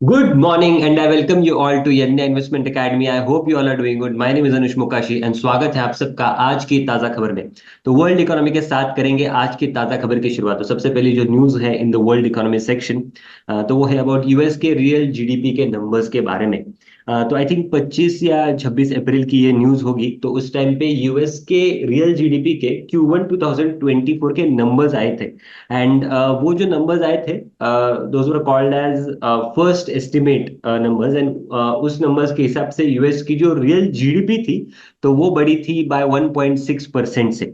Good morning and I welcome you all to Yanya Investment Academy. I hope you all are doing good. My name is Anush Mokashi and स्वागत है आप सबका आज की ताजा खबर में। तो वर्ल्ड इकोनॉमी के साथ करेंगे आज की ताजा खबर की शुरुआत। तो सबसे पहली जो न्यूज है in the world economy section, तो वो है अबाउट यूएस के रियल जीडीपी के नंबर्स के बारे में। तो आई थिंक 25 या 26 अप्रैल की ये न्यूज होगी। तो उस टाइम पे यूएस के रियल जीडीपी के Q1 2024 के नंबर्स आए थे। एंड वो जो नंबर्स आए थे those were called as first estimate numbers. And उस नंबर्स के हिसाब से यूएस की जो रियल जीडीपी थी तो वो बढ़ी थी बाय 1.6% से।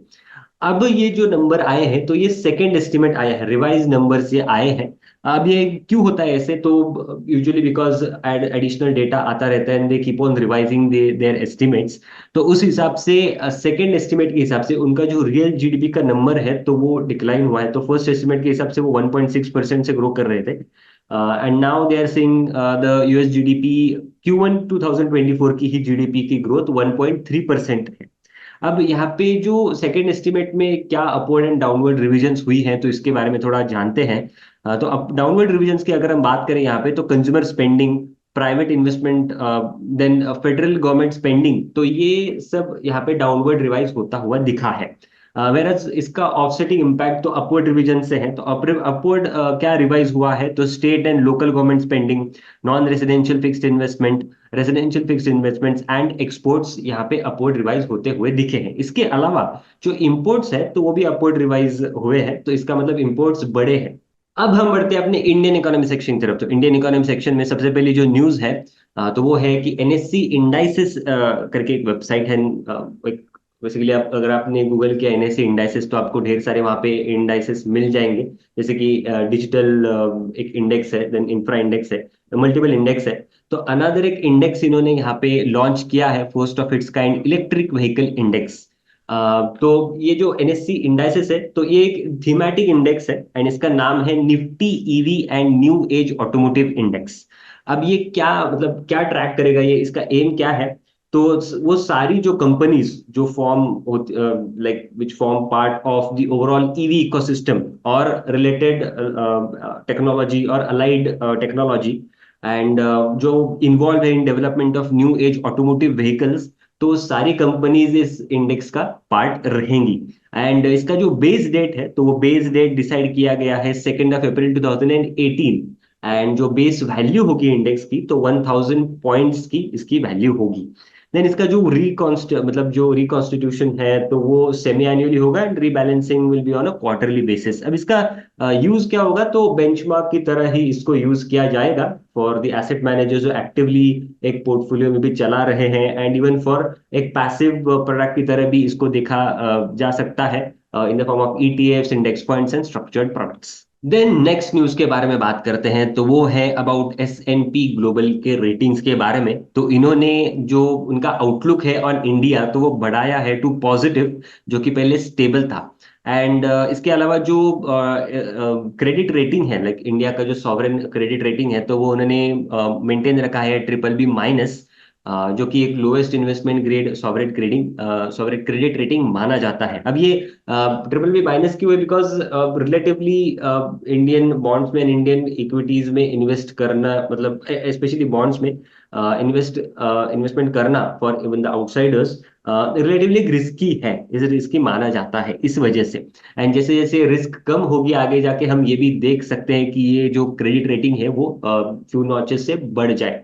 अब ये जो नंबर आए हैं तो ये सेकंड एस्टिमेट आया है, रिवाइज नंबर्स ये आए हैं। अब ये क्यों होता है ऐसे? तो यूजुअली बिकॉज एडिशनल डेटा आता रहता है and they keep on revising their estimates. तो उस हिसाब से सेकंड एस्टिमेट के हिसाब से उनका जो रियल जीडीपी का नंबर है तो वो डिक्लाइन हुआ है। तो फर्स्ट एस्टिमेट के हिसाब से वो 1.6% से ग्रो कर रहे थे and now they are saying the US GDP Q1 2024 की ही जीडीपी की ग्रोथ 1.3% है। अब यहाँ पे जो सेकंड एस्टिमेट में क्या अपवर्ड एंड डाउनवर्ड रिविजन्स हुई हैं तो इसके बारे में थोड़ा जानते हैं। तो अब डाउनवर्ड रिविजन्स की अगर हम बात करें यहाँ पे तो consumer spending, private investment, then federal government spending, तो ये सब यहाँ पे डाउनवर्ड रिवाइज होता हुआ दिखा है। वेरज इसका ऑफसेटिंग इम्पैक्ट तो अपवर्ड रिवीजन से है। तो अपवर्ड क्या रिवाइज हुआ है तो state and local government spending, non residential fixed investment, residential fixed investments and exports यहाँ पे अपवर्ड रिवाइज होते हुए दिखे हैं। इसके अलावा जो इंपोर्ट्स है तो वो भी अपवर्ड रिवाइज हुए हैं। तो इसका मतलब इंपोर्ट्स बढ़े हैं। अब हम बढ़ते हैं अपने इंडियन इकोनॉमी सेक्शन की तरफ। तो इंडियन इकोनॉमी सेक्शन में सबसे पहली जो न्यूज है तो वो है कि एनएससी इंडाइसिस करके एक वेबसाइट है। एक बेसिकली आप अगर आपने गूगल किया एनएससी इंडाइसिस तो आपको ढेर सारे वहाँ पे इंडाइसिस मिल जाएंगे। जैसे कि डिजिटल एक इंडेक्स है, देन इंफ्रा इंडेक्स है, मल्टीपल इंडेक्स है। तो अनदर एक इंडेक्स इन्होंने यहाँ पे लॉन्च किया है, first of its kind electric vehicle index. तो ये जो एनएससी इंडाइसिस है तो ये एक थीमेटिक इंडेक्स है एंड इसका नाम है Nifty EV and new age automotive index. अब ये क्या मतलब क्या ट्रैक करेगा, ये इसका एम क्या है? तो वो सारी जो कंपनीज जो form like which form part of the overall EV ecosystem और रिलेटेड टेक्नोलॉजी और अलाइड टेक्नोलॉजी एंड जो इन्वॉल्व है in development of new age automotive vehicles, तो सारी कंपनीज इस इंडेक्स का पार्ट रहेंगी। एंड इसका जो बेस डेट है तो वो बेस डेट डिसाइड किया गया है 2 अप्रैल 2018। एंड जो बेस वैल्यू होगी इंडेक्स की तो 1000 पॉइंट्स की इसकी वैल्यू होगी। देन इसका जो जो रिकॉन्स्टिट्यूशन है तो वो सेमी एनुअली होगा and rebalancing will be on a quarterly basis. अब इसका यूज क्या होगा? तो बेंचमार्क की तरह ही इसको यूज किया जाएगा फॉर द एसेट मैनेजर जो एक्टिवली एक पोर्टफोलियो में भी चला रहे हैं एंड इवन फॉर एक पैसिव प्रोडक्ट की तरह भी इसको देखा जा सकता है in the form of ETFs, index funds and structured products. Then next news के बारे में बात करते हैं तो वो है अबाउट एस&पी ग्लोबल के रेटिंग्स के बारे में। तो इन्होंने जो उनका आउटलुक है ऑन इंडिया तो वो बढ़ाया है टू पॉजिटिव, जो कि पहले स्टेबल था। एंड इसके अलावा जो क्रेडिट रेटिंग है, लाइक इंडिया का जो सॉवरेन क्रेडिट रेटिंग है तो वो उन्होंने मेंटेन रखा है BBB-, जो कि एक lowest investment grade sovereign credit rating माना जाता है। अब ये BBB- क्यों है? बिकॉज रिलेटिवली इंडियन बॉन्ड्स में, इंडियन इक्विटीज में इन्वेस्ट करना, मतलब स्पेशली बॉन्ड्स में इन्वेस्टमेंट करना for even the outsiders relatively risky है, इस रिस्की माना जाता है इस वजह से। एंड जैसे जैसे रिस्क कम होगी आगे जाके हम ये भी देख सकते हैं कि ये जो क्रेडिट रेटिंग है वो फ्यू नॉचेस से बढ़ जाए।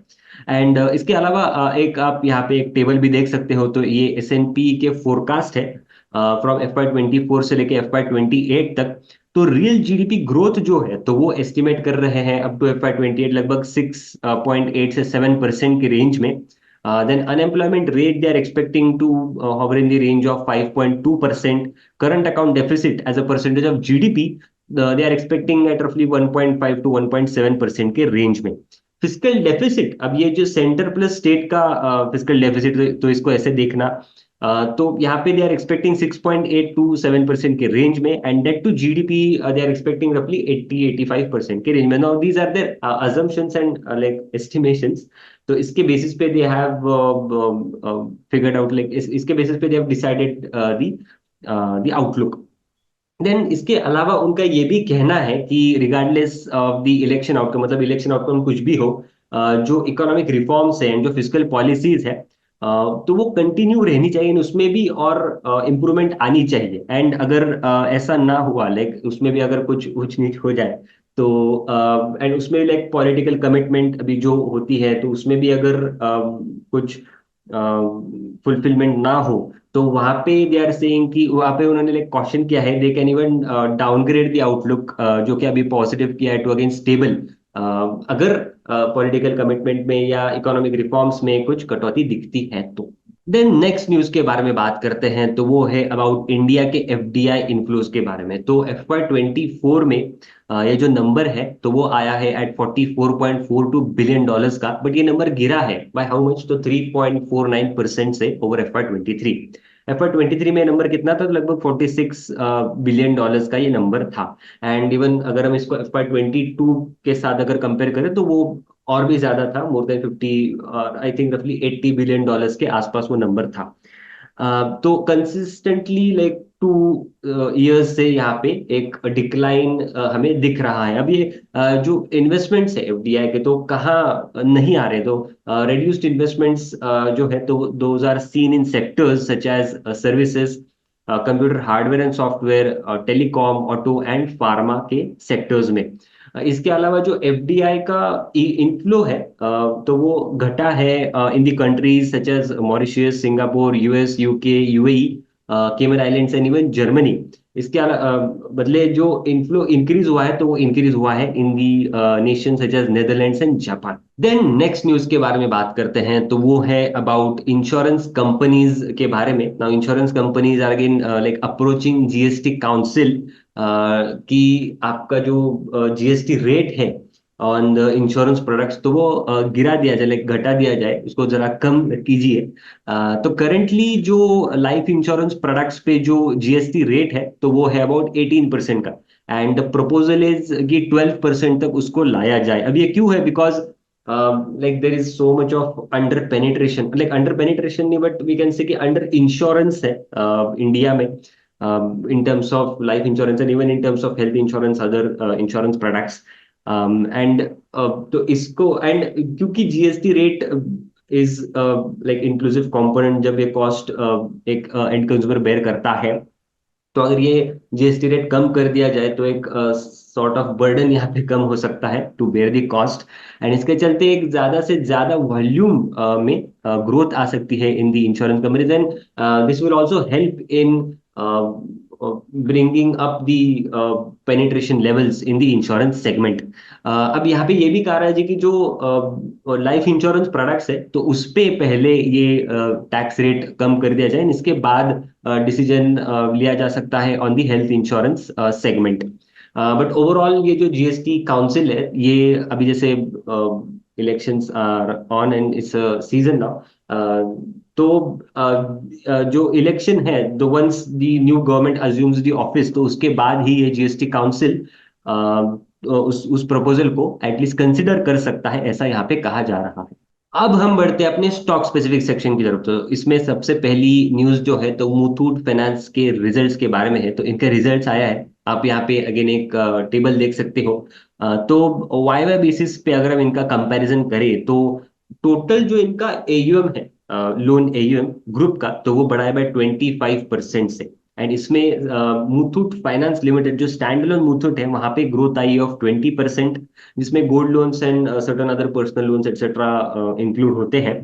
एंड इसके अलावा एक आप यहाँ पे एक टेबल भी देख सकते हो। तो ये एस&पी के फोरकास्ट है फ्रॉम FY 24 से लेके FY 28 तक। तो रियल जीडीपी ग्रोथ जो है तो वो एस्टिमेट कर रहे हैं अप टू FY 28 लगभग 6.8 से 7% के रेंज में। Then unemployment rate they are expecting to hover in the range of 5.2%. Current account deficit as a percentage of GDP they are expecting at रफली 1.5 to 1.7% के रेंज में। फिस्कल डेफिसिट, अब ये जो सेंटर प्लस स्टेट का fiscal deficit, तो इसको ऐसे देखना। तो यहाँ पे दे आर एक्सपेक्टिंग 6.8 to 7% के रेंज में and debt to GDP they are expecting रफली 80-85% के रेंज में। Now these are their assumptions and like estimations. तो इसके बेसिस पे they have figured out, like इसके बेसिस पे they have decided the outlook. Then इसके अलावा उनका ये भी कहना है कि regardless of the election outcome, मतलब इलेक्शन आउटकम कुछ भी हो, जो इकोनॉमिक रिफॉर्म्स हैं, जो फिस्कल पॉलिसीज है, तो वो कंटिन्यू रहनी चाहिए, उसमें भी और इम्प्रूवमेंट आनी चाहिए। एंड अगर ऐसा ना हुआ, लाइक उसमें भी अगर कुछ ऊंच नीच हो जाए, तो एंड उसमें भी लाइक पॉलिटिकल कमिटमेंट अभी जो होती है, तो उसमें भी अगर कुछ फुलफिलमेंट ना हो, तो वहां पे दे आर सेइंग कि वहां पे उन्होंने लाइक क्वेश्चन किया है, they can even downgrade the outlook, जो कि अभी पॉजिटिव किया है, टू अगेन स्टेबल, अगर पॉलिटिकल कमिटमेंट में या इकोनॉमिक रिफॉर्म्स में कुछ कटौती दिखती है तो। देन नेक्स्ट न्यूज के बारे में बात करते हैं, तो वो है अबाउट इंडिया के एफडीआई इन्फ्लोज के बारे में। तो FY 24 में ये जो नंबर है, तो वो आया है एट $44.42 बिलियन का, बट ये नंबर गिरा है बाय हाउ मच, तो 3.49% से ओवर FY 23। FY 23 में नंबर कितना था, तो लगभग $46 बिलियन का ये नंबर था। एंड इवन अगर हम इसको FY 22 के साथ अगर कंपेयर करें, तो वो और भी ज्यादा था, मोर देन 50, आई थिंक रफली $80 बिलियन के आसपास वो नंबर था। तो कंसिस्टेंटली लाइक 2 इयर्स से यहाँ पे एक डिक्लाइन हमें दिख रहा है। अब ये जो इन्वेस्टमेंट्स है एफडीआई के, तो कहाँ नहीं आ रहे, तो reduced इन्वेस्टमेंट्स जो है, तो those are seen in sectors such as services, computer hardware and software, telecom, auto and pharma के सेक्टर्स में। इसके अलावा जो एफडीआई का इनफ्लो है, तो वो घटा है in the countries such as Mauritius, Singapore, US, UK, UAE, Cayman islands and even Germany. इसके बदले जो इनफ्लो इंक्रीज हुआ है, तो वो इंक्रीज हुआ है in the nation such as Netherlands and Japan. Then next news के बारे में बात करते हैं, तो वो है अबाउट इंश्योरेंस कंपनीज के बारे में। Now insurance companies are again like approaching GST council, कि आपका जो जीएसटी रेट है ऑन द इंश्योरेंस प्रोडक्ट्स, तो वो गिरा दिया जाए, लाइक घटा दिया जाए, उसको जरा कम कीजिए। तो करेंटली जो लाइफ इंश्योरेंस प्रोडक्ट्स पे जो जीएसटी रेट है, तो वो है अबाउट 18% का। एंड द प्रपोजल इज कि 12% तक उसको लाया जाए। अब ये क्यों है, because like there is so much of under penetration, like under penetration नहीं, बट वी कैन से कि अंडर इंश्योरेंस है इंडिया में, in terms of life insurance and even in terms of health insurance, other insurance products. And तो इसको and क्योंकि GST rate is like inclusive component, जब ये cost एक and consumer bear करता है, तो अगर ये जीएसटी रेट कम कर दिया जाए, तो एक सॉर्ट ऑफ बर्डन यहाँ पे कम हो सकता है to bear the cost. And इसके चलते एक ज्यादा से ज्यादा वॉल्यूम में ग्रोथ आ सकती है in the insurance companies. And this will also help in bringing up the penetration levels in the insurance segment. अब यहाँ पे ये भी कहा रहा है जी कि जो लाइफ इंश्योरेंस प्रोडक्ट्स है, तो उस पे पहले ये टैक्स रेट कम कर दिया जाए, इसके बाद डिसीजन लिया जा सकता है on the health insurance segment. But overall ये जो जीएसटी काउंसिल है, ये अभी जैसे elections are on and it's season now, तो जो इलेक्शन है, the once the new government assumes the office, तो उसके बाद ही ये जीएसटी काउंसिल उस प्रपोजल को एटलीस्ट कंसिडर कर सकता है, ऐसा यहाँ पे कहा जा रहा है। अब हम बढ़ते हैं अपने स्टॉक स्पेसिफिक सेक्शन की तरफ। तो इसमें सबसे पहली न्यूज जो है, तो मुथूट फाइनेंस के रिजल्ट्स के बारे में है। तो इनका रिजल्ट्स आया है, आप यहाँ पे अगेन एक टेबल देख सकते हो। तो वाई वाई बेसिस पे अगर हम इनका कंपैरिजन करें, तो टोटल जो इनका एयूएम है, लोन एयूएम ग्रुप का, तो वो बढ़ा है बाय 25% से। एंड इसमें मुथूट फाइनेंस लिमिटेड जो स्टैंड अलोन मुथूट है, वहां पे ग्रोथ आई ऑफ 20%, जिसमें gold loans and certain other personal loans etcetera include होते हैं।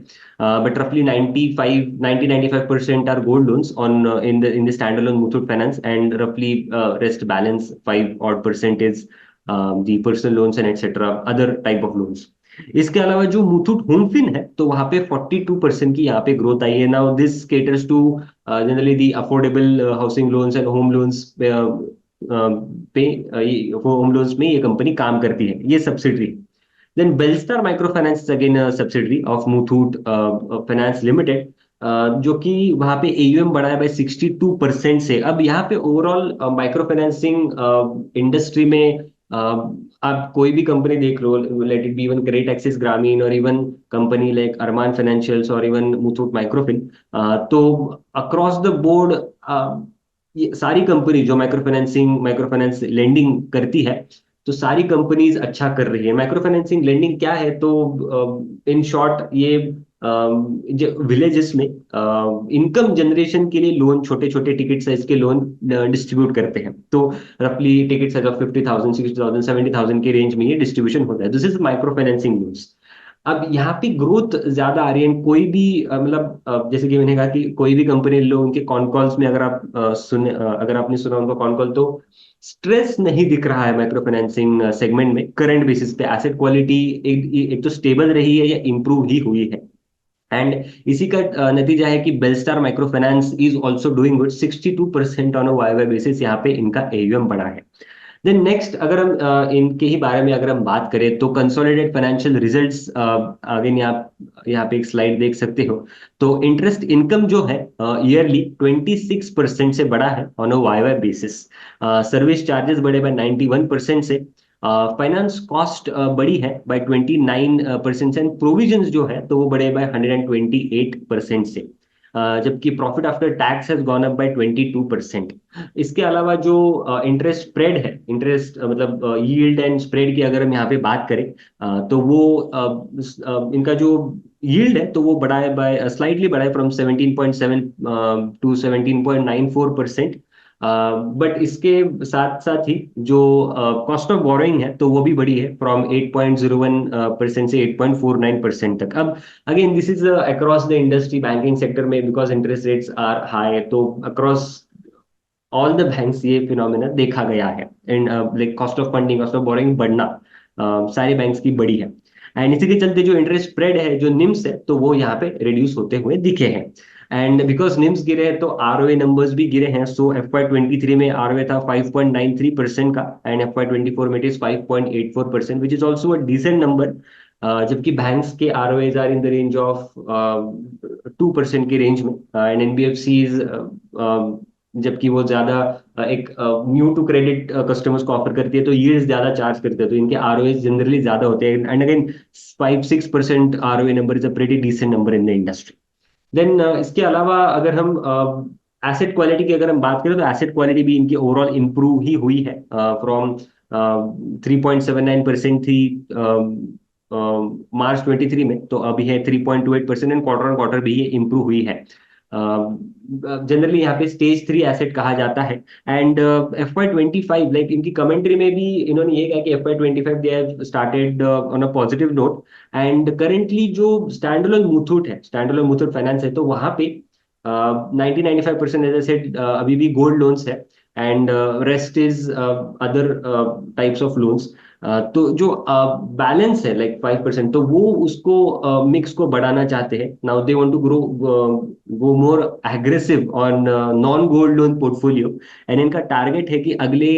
बट रफली 95% are gold loans on in the stand alone Muthoot Finance, and रफली rest balance 5% is the personal loans and etcetera other type of loans. इसके अलावा जो मुथूट होमफिन है, तो वहां पे 42% की यहाँ पे ग्रोथ आई है। Now this caters to generally the affordable housing loans and home loans पे, होम लोन्स में ये कंपनी काम करती है, ये subsidiary. Then Belstar micro finance again subsidiary of Muthoot finance limited, जो कि वहां पे एयूएम बढ़ा है बाय 62% से। अब यहाँ पे ओवरऑल माइक्रो फाइनेंसिंग इंडस्ट्री में आप कोई भी कंपनी देख लो, let it be even credit access Grameen और even company like Arman Financials और इवन मुथूट माइक्रोफिन, तो अक्रॉस द बोर्ड ये सारी कंपनी जो माइक्रो फाइनेंस लेंडिंग करती है, तो सारी कंपनीज अच्छा कर रही है। माइक्रो फाइनेंसिंग लेंडिंग क्या है, तो इन शॉर्ट ये जो विलेजेस में इनकम जनरेशन के लिए लोन, छोटे छोटे टिकट साइज के लोन डिस्ट्रीब्यूट करते हैं। तो रफली टिकट साइज ऑफ 50,000, 60,000, 70,000 के रेंज में ये डिस्ट्रीब्यूशन होता है। This is micro financing loans. अब यहाँ पे ग्रोथ ज्यादा आ रही है। कोई भी मतलब जैसे कि मैंने कहा कि कोई भी कंपनी लो, उनके कॉन कॉल्स में अगर आप अगर आपने सुना उनका कॉन कॉल, तो स्ट्रेस नहीं दिख रहा है माइक्रो फाइनेंसिंग सेगमेंट में। करंट बेसिस पे एसेट क्वालिटी एक तो स्टेबल रही है या इंप्रूव ही हुई है। एंड इसी का नतीजा है कि Belstar micro finance is also doing good. 62% on a Y basis यहाँ पे इनका एयूएम बढ़ा है। देन नेक्स्ट, अगर हम इनके ही बारे में अगर हम बात करें, तो कंसोलिडेटेड फाइनेंशियल रिजल्ट्स, अगेन यहाँ पे एक स्लाइड देख सकते हो। तो इंटरेस्ट इनकम जो है ईयरली 26% से बढ़ा है on a Y Y basis. Service charges बढ़े बाय 91% से। फाइनेंस कॉस्ट बढ़ी है बाय 29% से। एंड प्रोविजंस जो है तो वो बढ़े बाय 128% से। जबकि profit after tax has gone up bye 22%। इसके अलावा जो इंटरेस्ट स्प्रेड है, इंटरेस्ट मतलब यील्ड एंड स्प्रेड की अगर हम यहाँ पे बात करें, तो वो इनका जो यील्ड है तो वो बढ़ा है बाय स्लाइटली बढ़ा है फ्रॉम 17.7 टू 17.94%। बट इसके साथ साथ ही जो कॉस्ट ऑफ बोरोइंग है तो वो भी बढ़ी है फ्रॉम 8.01% से 8.49% तक। अब again this is across the industry, banking sector में because interest rates are high, तो अक्रॉस ऑल द बैंक्स ये फिनोमेना देखा गया है। And like cost of funding, cost of borrowing बढ़ना सारे बैंक्स की बड़ी है। एंड इसी के चलते जो इंटरेस्ट स्प्रेड है, जो निम्स है, तो वो यहाँ पे रिड्यूस होते हुए दिखे हैं। एंड बिकॉज निम्स गिरे हैं तो आरओए नंबर्स भी गिरे हैं। सो FY23 में आरओए था 5.93% का, एंड FY24 में it is 5.84%, which is also a decent number. जबकि बैंक्स के ROAs are in the range of 2% के रेंज में। एंड एनबीएफसीज, जबकि वो ज्यादा एक न्यू टू क्रेडिट कस्टमर्स को ऑफर करती है, तो यील्ड्स ज्यादा चार्ज करते हैं, तो इनके आरओए जनरली ज्यादा होते हैं। And again 5-6% ROA number is a pretty decent number in the industry. Then इसके अलावा अगर हम एसेट क्वालिटी की अगर हम बात करें, तो एसेट क्वालिटी भी इनकी ओवरऑल इंप्रूव ही हुई है। फ्रॉम 3.79% थी मार्च 23 में, तो अभी है 3.28%। एंड क्वार्टर ऑन क्वार्टर भी ये इंप्रूव हुई है। जनरली यहाँ पे स्टेज 3 एसेट कहा जाता है। एंड FY25, लाइक इनकी कमेंट्री में भी इन्होंने ये कहा कि FY25 they have started on a positive note. And currently जो स्टैंडअलोन मुथूट है, स्टैंडअलोन मुथूट फाइनेंस है, तो वहां पे 90-95% एज आई सेड अभी भी गोल्ड लोन्स है। And rest is other types of loans. तो जो बैलेंस है लाइक 5%, तो वो उसको मिक्स को बढ़ाना चाहते हैं। Now they want to grow, go more aggressive on non gold loan portfolio. And इनका टारगेट है कि अगले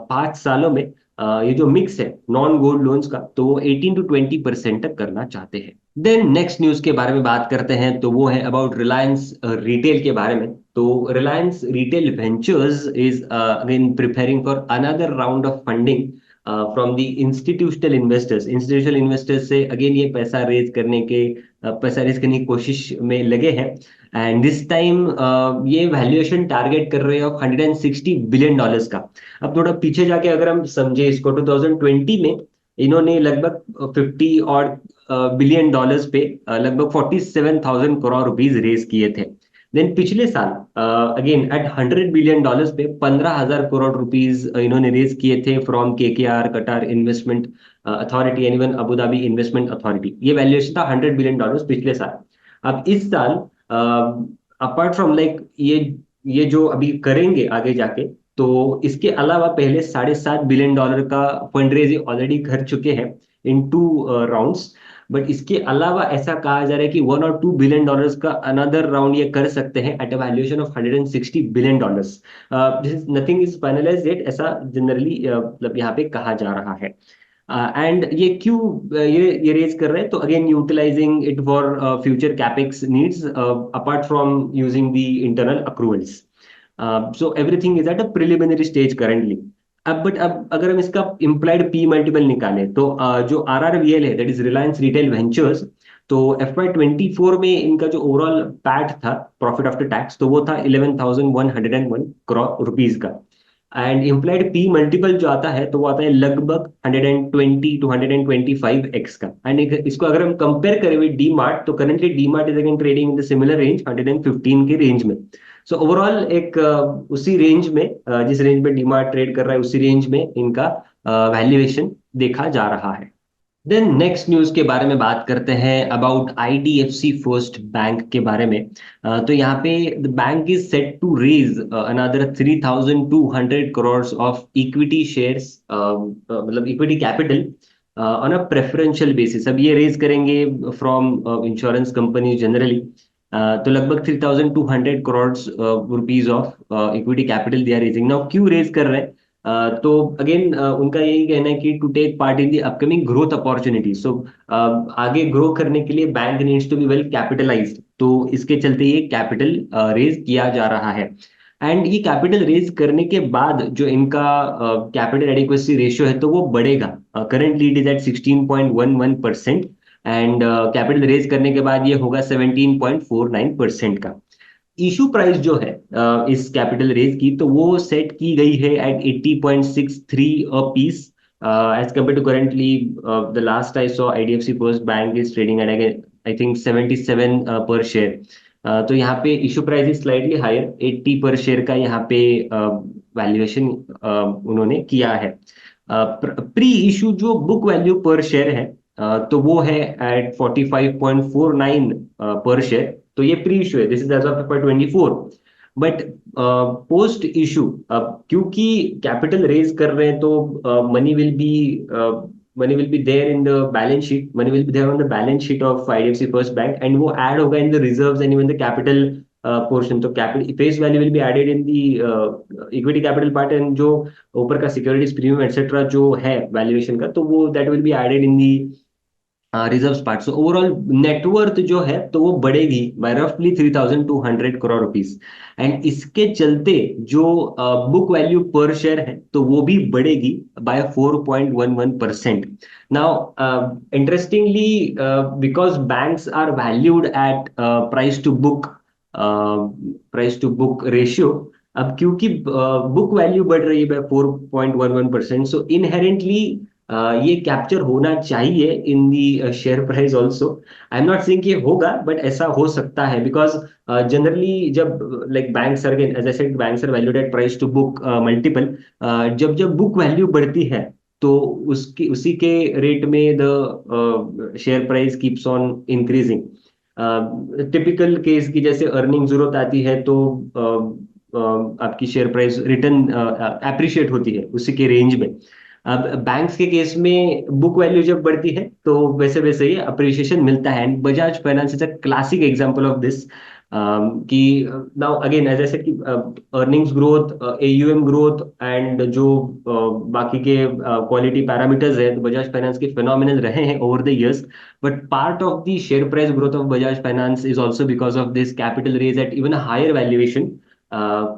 5 सालों में ये जो मिक्स है नॉन गोल्ड लोन्स का, तो वो 18-20% तक करना चाहते हैं। देन नेक्स्ट न्यूज के बारे में बात करते हैं, तो वो है अबाउट रिलायंस रिटेल के बारे में। तो Reliance retail ventures is again preparing for another round of funding from the institutional investors. Institutional investors से अगेन ये पैसा रेज करने की कोशिश में लगे हैं। एंड दिस टाइम ये वैल्यूएशन टारगेट कर रहे हैं ऑफ $160 बिलियन का। अब थोड़ा पीछे जाके अगर हम समझे इसको, 2020 में इन्होंने लगभग 50 बिलियन डॉलर्स पे लगभग 47,000 करोड़ रुपीज रेज किए थे। देन पिछले साल अगेन एट $100 बिलियन पे 15,000 करोड़ रुपीज इन्होंने रेज किए थे फ्रॉम KKR, कटार investment authority, and even Abu Dhabi investment authority. ये वैल्यूएशन था $100 बिलियन पिछले साल। अब इस साल अपार्ट फ्रॉम लाइक ये जो अभी करेंगे आगे जाके, तो इसके अलावा पहले $7.5 बिलियन का फंड रेज ऑलरेडी कर चुके हैं इन 2 राउंड्स। बट इसके अलावा ऐसा कहा जा रहा है कि $1 or $2 बिलियन का अनदर राउंड ये कर सकते हैं at a valuation of $160 billion. This is nothing is finalised yet, ऐसा जनरली मतलब यहाँ पे कहा जा रहा है। एंड ये क्यों ये रेज कर रहे हैं, तो again utilising it for future capex needs apart from using the internal accruals. So everything is at a preliminary stage currently. अब अगर हम इसका इम्प्लाइड पी मल्टीपल निकालें, तो जो RRVL है, that is Reliance retail ventures, तो FY24 में इनका जो ओवरऑल पैट था, प्रॉफिट आफ्टर टैक्स, तो वो था 11,101 करोड़ रुपीज का। एंड इम्प्लाइड पी मल्टीपल जो आता है तो वो आता है लगभग 120 टू 125x का। एंड इसको अगर हम कंपेयर करें विद डी मार्ट, तो currently D mart is again trading in the similar range 115 के रेंज में। सो ओवरऑल एक उसी रेंज में, जिस रेंज में डी मार्ट ट्रेड कर रहा है उसी रेंज में इनका वैल्यूएशन देखा जा रहा है। देन नेक्स्ट न्यूज के बारे में बात करते हैं अबाउट आईडीएफसी फर्स्ट बैंक के बारे में। तो यहाँ पे the bank is set to raise another 3,200 crore of equity shares, मतलब equity capital on a preferential basis. अब ये रेज करेंगे फ्रॉम इंश्योरेंस कंपनी जनरली। तो लगभग 3,200 crore rupees of equity capital they are raising now. क्यों रेज कर रहे हैं? तो अगेन उनका यही कहना है कि to take part in the upcoming growth opportunity. So आगे ग्रो करने के लिए bank needs to be well capitalised, तो इसके चलते ये कैपिटल रेज किया जा रहा है। एंड ये कैपिटल रेज करने के बाद जो इनका कैपिटल एडिक्वेसी रेशियो है तो वो बढ़ेगा। Currently it is at 16.11%। And capital raise करने के बाद ये होगा 17.49% का। इशू प्राइस जो है इस कैपिटल रेज की, तो वो सेट की गई है at 80.63 a piece as compare to currently the last I saw IDFC first bank is trading at I think 77 per share. तो यहाँ पे issue price is slightly higher, 80 per share का यहाँ पे वैल्यूएशन उन्होंने किया है। प्री इशू जो बुक वैल्यू पर शेयर है तो वो है एट 45.49 पर शेयर। तो ये प्री इशू है, this is as of FY 24। But post issue, अब क्योंकि कैपिटल रेज कर रहे हैं तो money will be there in the balance sheet, money will be there on the balance sheet of IDFC first Bank, and वो add होगा in the reserves and even the capital portion. तो capital face value will be added in the equity capital part, and जो ऊपर का securities premium etcetera जो है valuation का, तो वो that will be added in the reserve part. So overall net worth जो है तो वो बढ़ेगी बाय रफली 3,200 करोड़ रुपीस। एंड इसके चलते जो बुक वैल्यू पर शेयर है तो वो भी बढ़ेगी by 4.11%। Now interestingly, because banks are valued at price to book ratio, अब क्योंकि बुक वैल्यू बढ़ रही है बाय 4.11%, सो इनहेरेंटली ये कैप्चर होना चाहिए in the share price also. I am not saying कि होगा, बट ऐसा हो सकता है बिकॉज जनरली जब like banks are, as I said, banks are valued at price to book multiple. जब जब बुक वैल्यू बढ़ती है तो उसकी उसी के रेट में the share price keeps on increasing. Typical case की जैसे अर्निंग जरूरत आती है तो आपकी शेयर प्राइस रिटर्न अप्रिशिएट होती है उसी के रेंज में। अब बैंक्स के केस में बुक वैल्यू जब बढ़ती है तो वैसे वैसे ही अप्रिशिएशन मिलता है। And Bajaj finance is a classic example of this, कि now again as I said कि earnings growth, AUM growth and जो बाकी के क्वालिटी पैरामीटर्स है, तो बजाज फाइनेंस के फिनोमिनल रहे हैं over the years. But part of the share price growth of Bajaj finance is also because of this capital raise at even a higher valuation.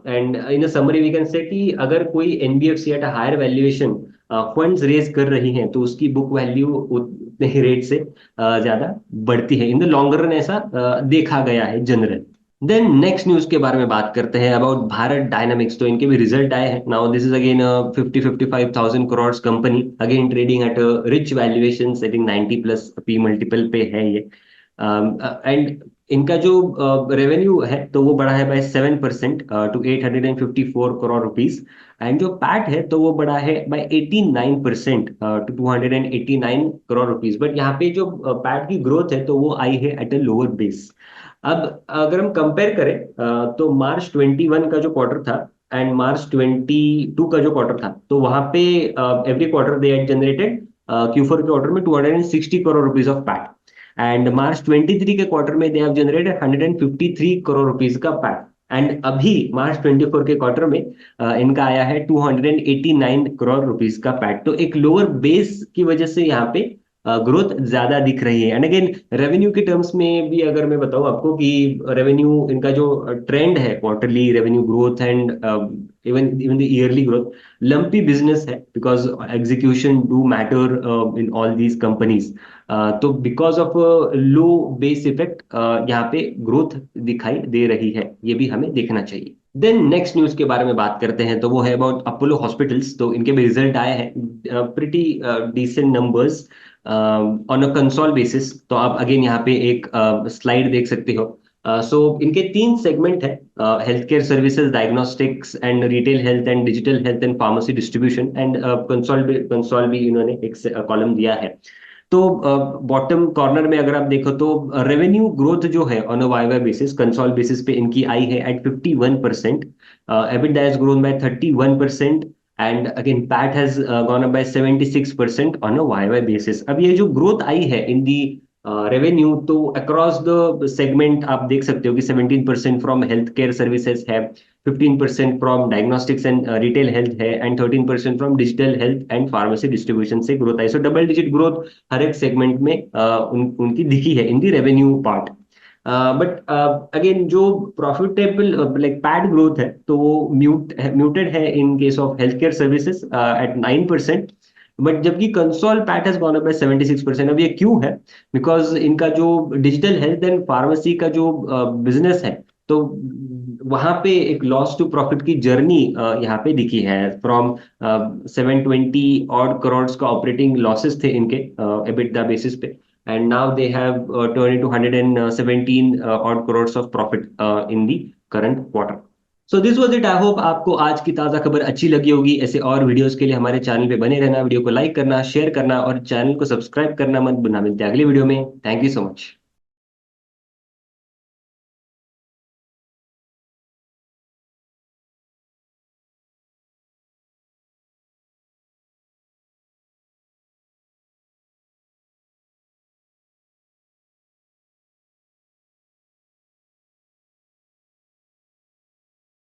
And in a summary we can say कि अगर कोई NBFC at a higher valuation funds raise कर रही हैं तो उसकी book value उतने ही rate से ज्यादा बढ़ती है। इन द लॉन्गर रन ऐसा देखा गया है जनरल। देन नेक्स्ट न्यूज के बारे में बात करते हैं अबाउट भारत डायनामिक्स। तो इनके भी रिजल्ट आए हैं। Now this is again 50-55,000 crore company, again trading at rich valuation, setting 90 plus P multiple पे है ये। एंड इनका जो रेवेन्यू है तो वो बढ़ा है by 7% to 854 crore rupees. And जो पैट है तो वो बढ़ा है by 89% to 289 crore rupees. But यहाँ पे जो पैट की ग्रोथ है तो वो आई है एट अ लोअर बेस। अब अगर हम कंपेयर करें तो मार्च 21 का जो क्वार्टर था एंड मार्च 22 का जो क्वार्टर था, तो वहां पे every quarter they had generated, Q4 के क्वार्टर में 260 crore rupees of PAT. And March 23 के क्वार्टर में they have generated 153 crore rupees का पैट। एंड अभी मार्च 24 के क्वार्टर में इनका आया है 289 करोड़ रुपीज का पैट। तो एक लोअर बेस की वजह से यहाँ पे ग्रोथ ज्यादा दिख रही है। एंड अगेन रेवेन्यू के टर्म्स में भी अगर मैं बताऊं आपको कि रेवेन्यू इनका जो ट्रेंड है, quarterly revenue growth and even even the yearly growth, lumpy business है because execution do matter in all these companies. तो because of low base effect यहाँ पे ग्रोथ दिखाई दे रही है, ये भी हमें देखना चाहिए। देन नेक्स्ट न्यूज के बारे में बात करते हैं, तो वो है अबाउट अपोलो हॉस्पिटल्स। तो इनके भी रिजल्ट आए हैं, pretty decent numbers on a consol basis. तो आप अगेन यहाँ पे एक स्लाइड देख सकते हो। सो इनके तीन सेगमेंट है, health care services, diagnostics and retail health and digital health and pharmacy distribution, and console भी इन्होंने एक कॉलम दिया है। तो बॉटम कॉर्नर में अगर आप देखो तो रेवेन्यू ग्रोथ जो है on a Y basis, consol basis पे इनकी आई है at 51%। EBITDA has grown by 31%, and again PAT has gone up by 76% on a Y basis. अब ये जो ग्रोथ आई है इन दी रेवेन्यू, तो अक्रॉस द सेगमेंट आप देख सकते हो कि 17% फ्रॉम हेल्थ केयर सर्विसेज है, 15% from diagnostics and retail health है, and 13% from digital health and pharmacy distribution से ग्रोथ आई। सो डबल डिजिट ग्रोथ हर एक सेगमेंट में उनकी दिखी है in the revenue part. But again जो प्रॉफिटेबल लाइक पैड ग्रोथ है, तो वो म्यूटेड है in case of health care services at 9%। But जबकि consol PAT has gone up by 76%। अब ये क्यों है? बिकॉज इनका जो डिजिटल हेल्थ एंड फार्मेसी का जो बिजनेस है, तो वहां पे एक लॉस टू प्रॉफिट की जर्नी यहाँ पे दिखी है। फ्रॉम 720 ऑड करोड़ का ऑपरेटिंग लॉसेस थे इनके एबिटडा बेसिस पे, and now they have turned into 117 odd crores of profit in the current quarter. So this was it. I hope आपको आज की ताजा खबर अच्छी लगी होगी। ऐसे और वीडियोस के लिए हमारे चैनल पे बने रहना, वीडियो को लाइक करना, शेयर करना और चैनल को सब्सक्राइब करना मत भूलना। मिलते हैं अगली वीडियो में। Thank you so much.